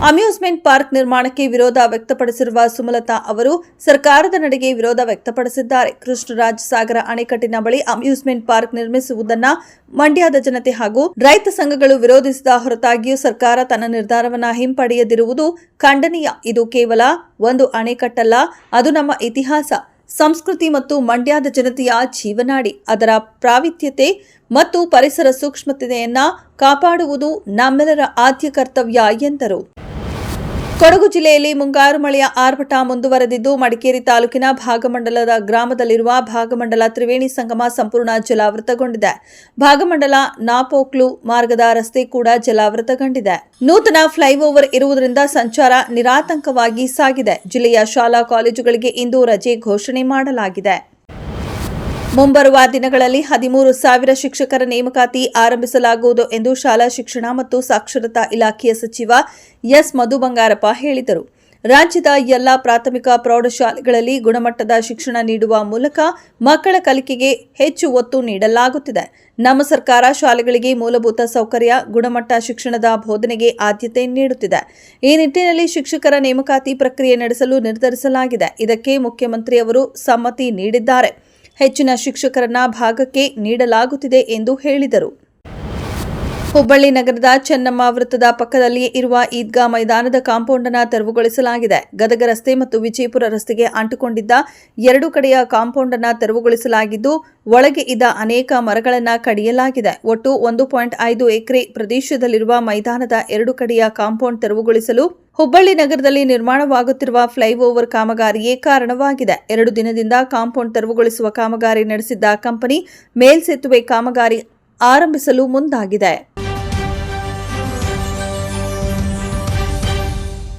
Amusement park ನಿರ್ಮಾಣಕ್ಕೆ ವಿರೋಧ ವ್ಯಕ್ತಪಡಿಸಿರುವ ಸುಮಲತಾ ಅವರು ಸರ್ಕಾರದ ನಡೆಗೆ ವಿರೋಧ ವ್ಯಕ್ತಪಡಿಸಿದ್ದಾರೆ. ಕೃಷ್ಣರಾಜ ಸಾಗರ ಅಣೆಕಟ್ಟಿನ ಬಳಿ ಅಮ್ಯೂಸ್ಮೆಂಟ್ ಪಾರ್ಕ್ ನಿರ್ಮಿಸುವುದನ್ನು ಮಂಡ್ಯದ ಜನತೆ ಹಾಗೂ ರೈತ ಸಂಘಗಳು ವಿರೋಧಿಸಿದ ಹೊರತಾಗಿಯೂ ಸರ್ಕಾರ ತನ್ನ ನಿರ್ಧಾರವನ್ನು ಹಿಂಪಡೆಯದಿರುವುದು ಖಂಡನೀಯ. ಇದು ಕೇವಲ ಒಂದು ಅಣೆಕಟ್ಟಲ್ಲ, ಅದು ನಮ್ಮ ಇತಿಹಾಸ, ಸಂಸ್ಕೃತಿ ಮತ್ತು ಮಂಡ್ಯದ ಜನತೆಯ ಜೀವನಾಡಿ. ಅದರ ಪ್ರಾವಿತ್ಯತೆ ಮತ್ತು ಪರಿಸರ ಸೂಕ್ಷ್ಮತೆಯನ್ನು ಕಾಪಾಡುವುದು ನಮ್ಮೆಲ್ಲರ ಆದ್ಯ ಕರ್ತವ್ಯ ಎಂದರು. ಕೊಡಗು ಜಿಲ್ಲೆಯಲ್ಲಿ ಮುಂಗಾರು ಮಳೆಯ ಆರ್ಭಟ ಮುಂದುವರೆದಿದ್ದು, ಮಡಿಕೇರಿ ತಾಲೂಕಿನ ಭಾಗಮಂಡಲದ ಗ್ರಾಮದಲ್ಲಿರುವ ಭಾಗಮಂಡಲ ತ್ರಿವೇಣಿ ಸಂಗಮ ಸಂಪೂರ್ಣ ಜಲಾವೃತಗೊಂಡಿದೆ. ಭಾಗಮಂಡಲ ನಾಪೋಕ್ಲು ಮಾರ್ಗದ ರಸ್ತೆ ಕೂಡ ಜಲಾವೃತಗೊಂಡಿದೆ. ನೂತನ ಫ್ಲೈಓವರ್ ಇರುವುದರಿಂದ ಸಂಚಾರ ನಿರಾತಂಕವಾಗಿ ಸಾಗಿದೆ. ಜಿಲ್ಲೆಯ ಶಾಲಾ ಕಾಲೇಜುಗಳಿಗೆ ಇಂದು ರಜೆ ಘೋಷಣೆ ಮಾಡಲಾಗಿದೆ. ಮುಂಬರುವ ದಿನಗಳಲ್ಲಿ 13,000 ಶಿಕ್ಷಕರ ನೇಮಕಾತಿ ಆರಂಭಿಸಲಾಗುವುದು ಎಂದು ಶಾಲಾ ಶಿಕ್ಷಣ ಮತ್ತು ಸಾಕ್ಷರತಾ ಇಲಾಖೆಯ ಸಚಿವ ಎಸ್. ಮಧು ಬಂಗಾರಪ್ಪ ಹೇಳಿದರು. ರಾಜ್ಯದ ಎಲ್ಲಾ ಪ್ರಾಥಮಿಕ ಪ್ರೌಢಶಾಲೆಗಳಲ್ಲಿ ಗುಣಮಟ್ಟದ ಶಿಕ್ಷಣ ನೀಡುವ ಮೂಲಕ ಮಕ್ಕಳ ಕಲಿಕೆಗೆ ಹೆಚ್ಚು ಒತ್ತು ನೀಡಲಾಗುತ್ತಿದೆ. ನಮ್ಮ ಸರ್ಕಾರ ಶಾಲೆಗಳಿಗೆ ಮೂಲಭೂತ ಸೌಕರ್ಯ, ಗುಣಮಟ್ಟ ಶಿಕ್ಷಣದ ಬೋಧನೆಗೆ ಆದ್ಯತೆ ನೀಡುತ್ತಿದೆ. ಈ ನಿಟ್ಟಿನಲ್ಲಿ ಶಿಕ್ಷಕರ ನೇಮಕಾತಿ ಪ್ರಕ್ರಿಯೆ ನಡೆಸಲು ನಿರ್ಧರಿಸಲಾಗಿದೆ. ಇದಕ್ಕೆ ಮುಖ್ಯಮಂತ್ರಿ ಅವರು ಸಮ್ಮತಿ ನೀಡಿದ್ದಾರೆ. ಹೆಚ್ಚಿನ ಶಿಕ್ಷಕರನ್ನ ಭಾಗಕ್ಕೆ ನೀಡಲಾಗುತ್ತಿದೆ ಎಂದು ಹೇಳಿದರು. ಹುಬ್ಬಳ್ಳಿ ನಗರದ ಚೆನ್ನಮ್ಮ ವೃತ್ತದ ಪಕ್ಕದಲ್ಲಿಯೇ ಇರುವ ಈದ್ಗಾ ಮೈದಾನದ ಕಾಂಪೌಂಡ್ ಅನ್ನು ತೆರವುಗೊಳಿಸಲಾಗಿದೆ. ಗದಗ ರಸ್ತೆ ಮತ್ತು ವಿಜಯಪುರ ರಸ್ತೆಗೆ ಅಂಟಿಕೊಂಡಿದ್ದ ಎರಡು ಕಡೆಯ ಕಾಂಪೌಂಡ್ ಅನ್ನು ತೆರವುಗೊಳಿಸಲಾಗಿದ್ದು, ಒಳಗೆ ಇದ್ದ ಅನೇಕ ಮರಗಳನ್ನು ಕಡಿಯಲಾಗಿದೆ. ಒಟ್ಟು 1.5 ಎಕರೆ ಪ್ರದೇಶದಲ್ಲಿರುವ ಮೈದಾನದ ಎರಡು ಕಡೆಯ ಕಾಂಪೌಂಡ್ ತೆರವುಗೊಳಿಸಲು ಹುಬ್ಬಳ್ಳಿ ನಗರದಲ್ಲಿ ನಿರ್ಮಾಣವಾಗುತ್ತಿರುವ ಫ್ಲೈಓವರ್ ಕಾಮಗಾರಿಯೇ ಕಾರಣವಾಗಿದೆ. 2 ದಿನದಿಂದ ಕಾಂಪೌಂಡ್ ತೆರವುಗೊಳಿಸುವ ಕಾಮಗಾರಿ ನಡೆಸಿದ್ದ ಕಂಪನಿ ಮೇಲ್ಸೇತುವೆ ಕಾಮಗಾರಿ ಆರಂಭಿಸಲು ಮುಂದಾಗಿದೆ.